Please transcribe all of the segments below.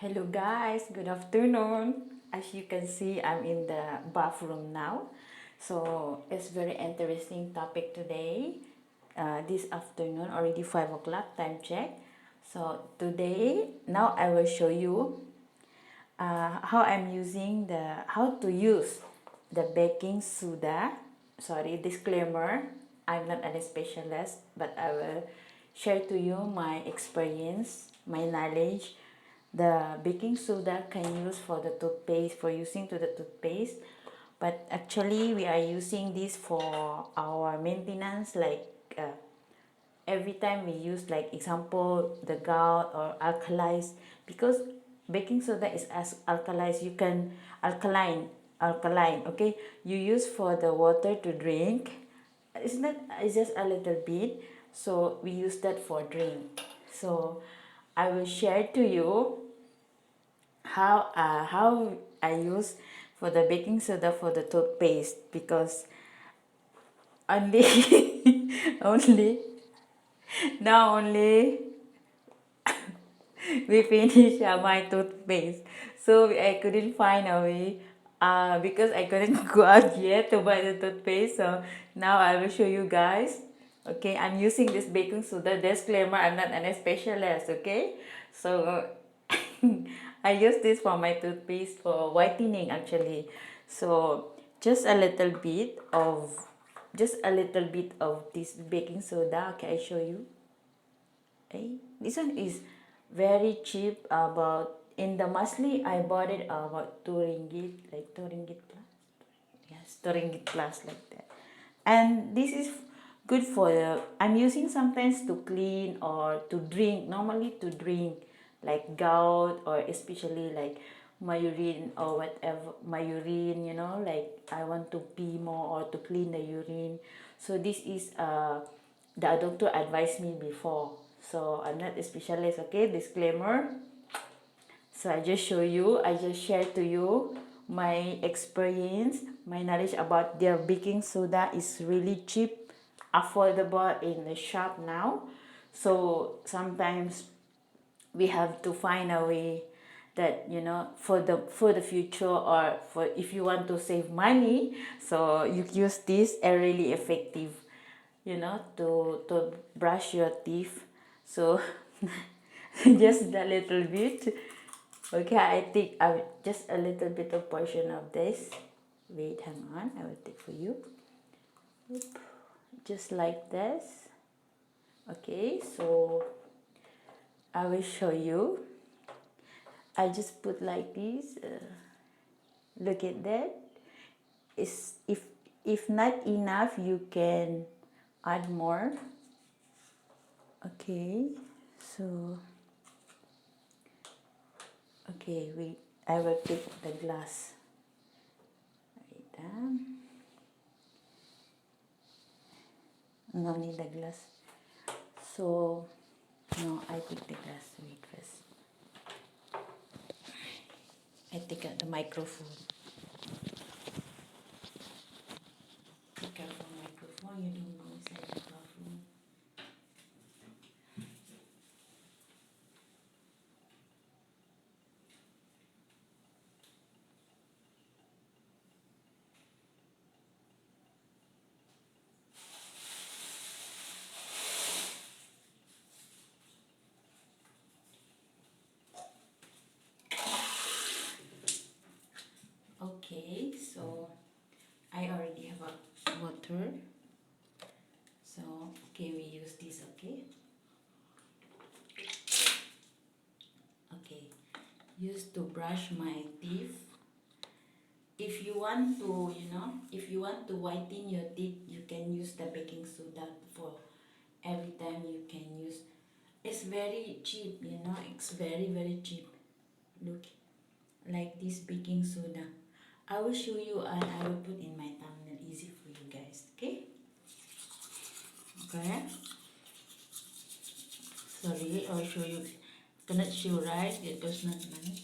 Hello guys, good afternoon. As you can see, I'm in the bathroom now. So it's very interesting topic today. This afternoon, already 5 o'clock, time check. So today, now I will show you how to use the baking soda. Sorry, disclaimer, I'm not a specialist, but I will share to you my experience, my knowledge. The baking soda can use for the toothpaste, for using to the toothpaste, but actually we are using this for our maintenance, like every time we use, like example, the gout or alkalize, because baking soda is as alkalize, you can alkaline, okay, you use for the water to drink. It's not, it's just a little bit, so we use that for drink. So I will share to you how I use for the baking soda for the toothpaste, because only only now only we finish my toothpaste, so I couldn't find a way, because I couldn't go out yet to buy the toothpaste. So now I will show you guys. Okay, I'm using this baking soda. Disclaimer, I'm not an specialist. Okay, so I use this for my toothpaste for whitening actually. So just a little bit of this baking soda. Okay, I show you. Okay, this one is very cheap. About in the monthly, I bought it about 2 ringgit, like 2 ringgit plus. Yes, 2 ringgit plus, like that. And this is good for the. I'm using sometimes to clean or to drink. Normally to drink, like gout, or especially like my urine or whatever, my urine. Like I want to pee more or to clean the urine. So this is the doctor advised me before. So I'm not a specialist. Okay, disclaimer. So I just share to you my experience, my knowledge about their baking soda is really cheap, affordable in the shop now. So sometimes we have to find a way that, for the future, or for if you want to save money, so you use this a really effective, to brush your teeth. So just a little bit. Okay, I think just a little bit of portion of this. Wait, hang on, I will take for you. Oop. Just like this. Okay, so I will show you. I just put like this. Look at that. Is if not enough, you can add more. Okay, so okay, I will take the glass. Wait, no need the glass. So no, I take the glass. Wait first. I take out the microphone. Take out the microphone. You don't go inside the bathroom. Okay, so I already have a water. So okay, we use this. Okay. Okay, used to brush my teeth. If you want to, if you want to whiten your teeth, you can use the baking soda for every time. You can use. It's very cheap, it's very very cheap. Look, like this baking soda. I will show you, and I will put in my thumbnail, easy for you guys. Okay. Okay. Sorry, I'll show you. Cannot show, right? It was not nice.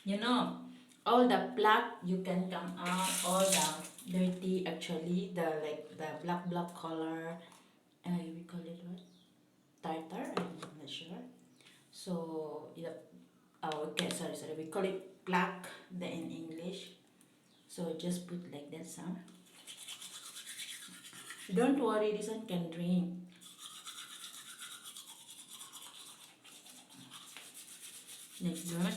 You know, all the plaque you can come out, all the dirty actually, the like the black color, we call it what? Tartar, I'm not sure. So yeah, oh okay, sorry, we call it plaque in English. So just put like that some. Don't worry, this one can drain. Like that.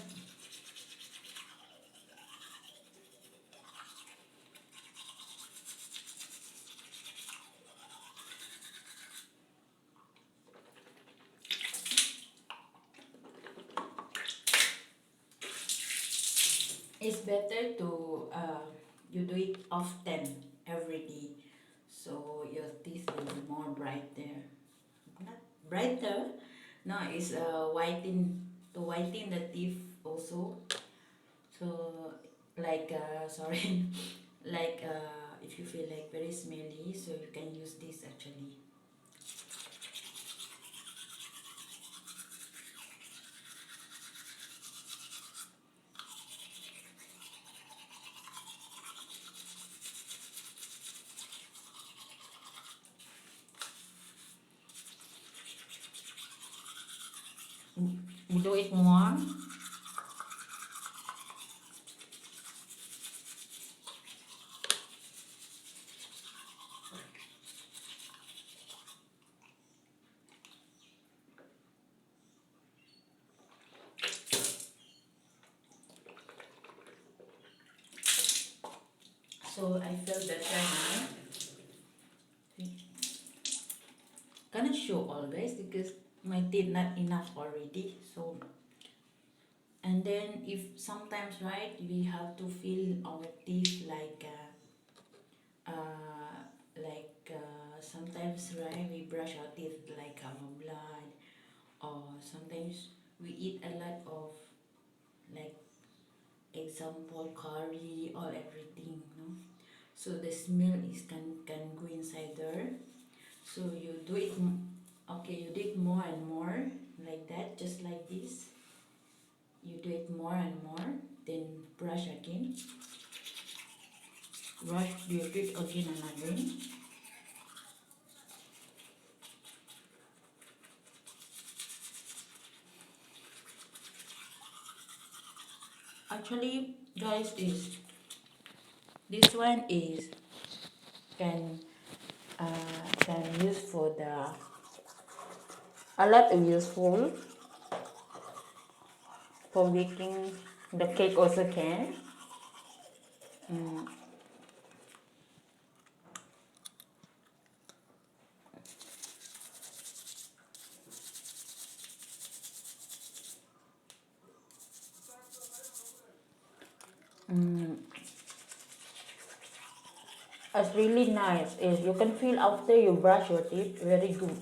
It's better to you do it often every day, so your teeth will be more brighter. Not brighter, no, it's whiten to whiten the teeth also. So like sorry, like if you feel like very smelly, so you can use this actually. You do it more. So I feel better now. Cannot show all guys because my teeth not enough already. So and then if sometimes right we have to feel our teeth sometimes right we brush our teeth like our blood, or sometimes we eat a lot of like example curry or everything, no, so the smell is can go inside there. So you do it, okay, you do it more and more like that, just like this. You do it more and more, then brush again, brush your teeth again and again. Actually guys, this one is can can use for the a lot of useful for baking the cake also can. It's really nice is you can feel after you brush your teeth very good.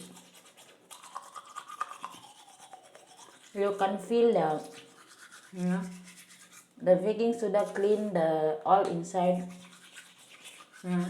You can feel the, you know, the baking soda clean the all inside. Yeah.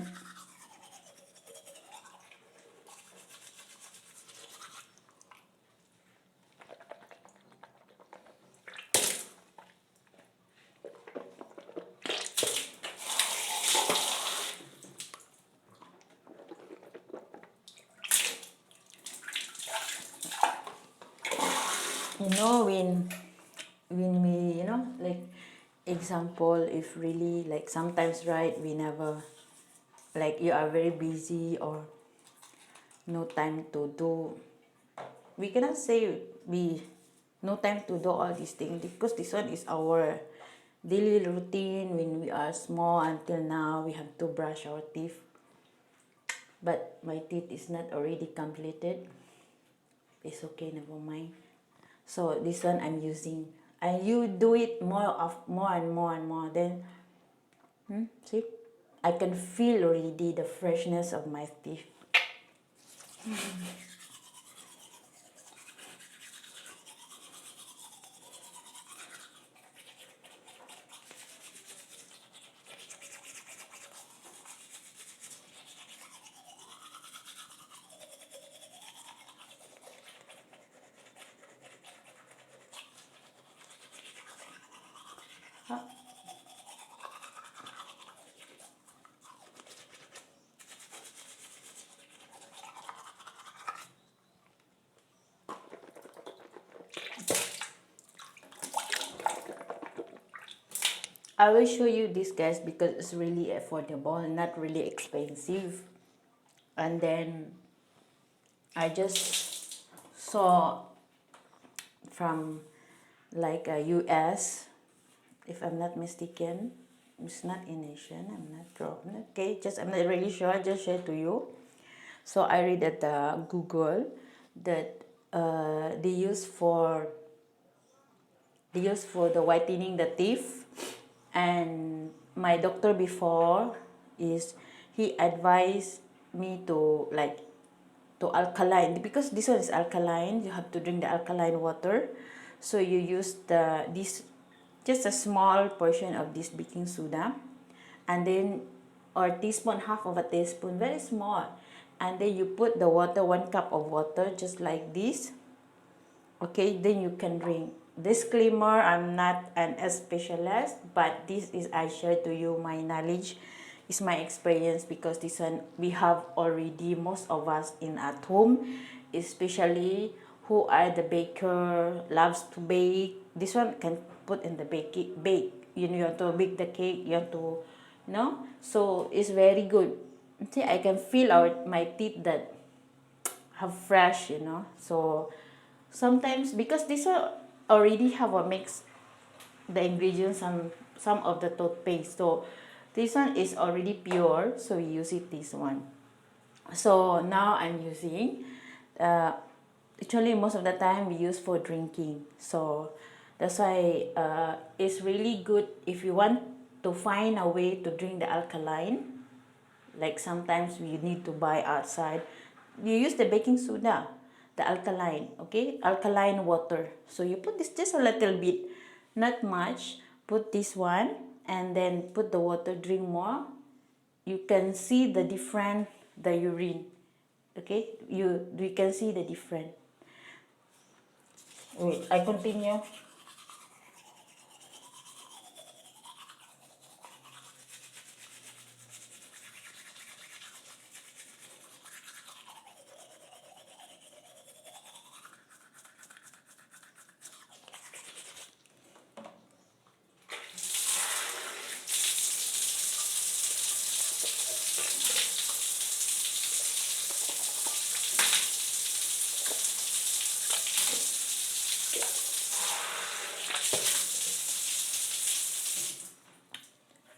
You know when we, you know, like example, if really like sometimes right we never, like you are very busy or no time to do, we cannot say we no time to do all these things because this one is our daily routine. When we are small until now we have to brush our teeth, but my teeth is not already completed. It's okay, never mind. So this one I'm using, and you do it more and more and more, then see, I can feel already the freshness of my teeth. I will show you this, guys, because it's really affordable, not really expensive. And then I just saw from like a US, if I'm not mistaken. It's not in Asian, I'm not sure. Okay, just I'm not really sure, I just share to you. So I read at the Google that they use for the whitening the teeth. And my doctor before is he advised me to like to alkaline, because this one is alkaline, you have to drink the alkaline water. So you use this just a small portion of this baking soda, and then or teaspoon, half of a teaspoon, very small, and then you put the water, 1 cup of water, just like this. Okay, then you can drink. Disclaimer, I'm not a specialist, but this is I share to you my knowledge, is my experience, because this one we have already, most of us in at home, especially who are the baker, loves to bake. This one can put in the bake. You want to bake the cake, you want to, so it's very good. See, I can feel my teeth that have fresh, so sometimes, because this one already have a mix the ingredients, some of the toothpaste, so this one is already pure, so we use it this one. So now I'm using actually most of the time we use for drinking, so that's why it's really good if you want to find a way to drink the alkaline. Like sometimes we need to buy outside, you use the baking soda, the alkaline, okay, alkaline water. So you put this just a little bit, not much, put this one, and then put the water, drink more. You can see the different, the urine, okay, you can see the different. Wait, I continue.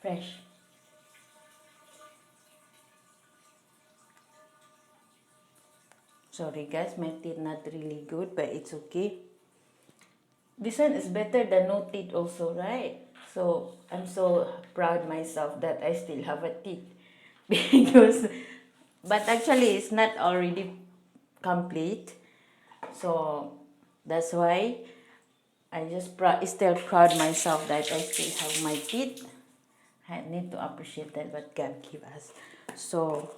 Fresh. Sorry guys, my teeth not really good, but it's okay. This one is better than no teeth also, right? So I'm so proud myself that I still have a teeth. Because, but actually it's not already complete. So that's why I just still proud myself that I still have my teeth. I need to appreciate that what God give us. So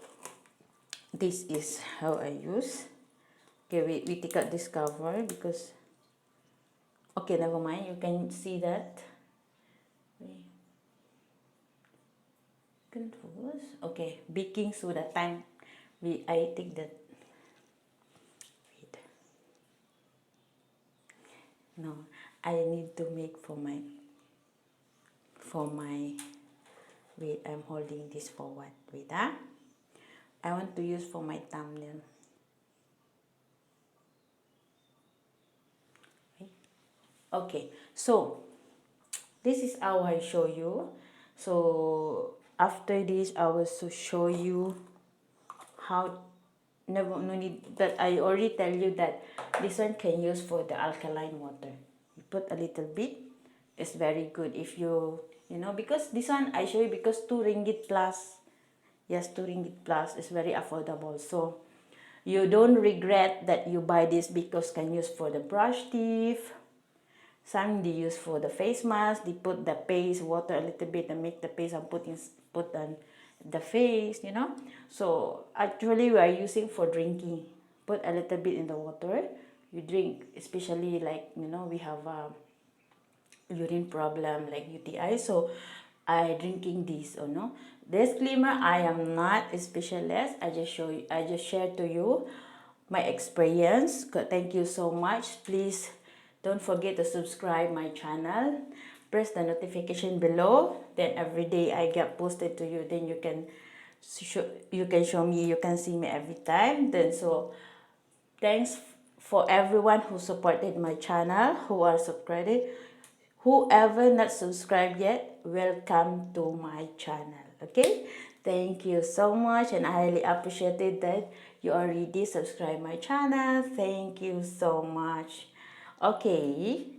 this is how I use. Okay, we take out this cover because, okay, never mind, you can see that. Confused. Okay, baking soda time. I take that. Wait. No, I need to make for my. Wait, I'm holding this for what? Wait, I want to use for my thumbnail. Okay, so this is how I show you. So after this, I will show you how. No need that I already tell you that this one can use for the alkaline water. You put a little bit. It's very good if because this one I show you because 2 ringgit plus. Yes, 2 ringgit plus is very affordable. So you don't regret that you buy this because can use for the brush teeth. Some they use for the face mask. They put the paste, water a little bit and make the paste and put on the face, So actually we are using for drinking. Put a little bit in the water. You drink, especially like, we have a urine problem like UTI. So I drinking this or no. Disclaimer, I am not a specialist. I just share to you my experience. Thank you so much. Please don't forget to subscribe my channel. press the notification below, then every day I get posted to you, then you can show me, you can see me every time. Then so thanks for everyone who supported my channel, who are subscribed. Whoever not subscribed yet, welcome to my channel. Okay, thank you so much, and I highly appreciated that you already subscribed my channel. Thank you so much. Okay,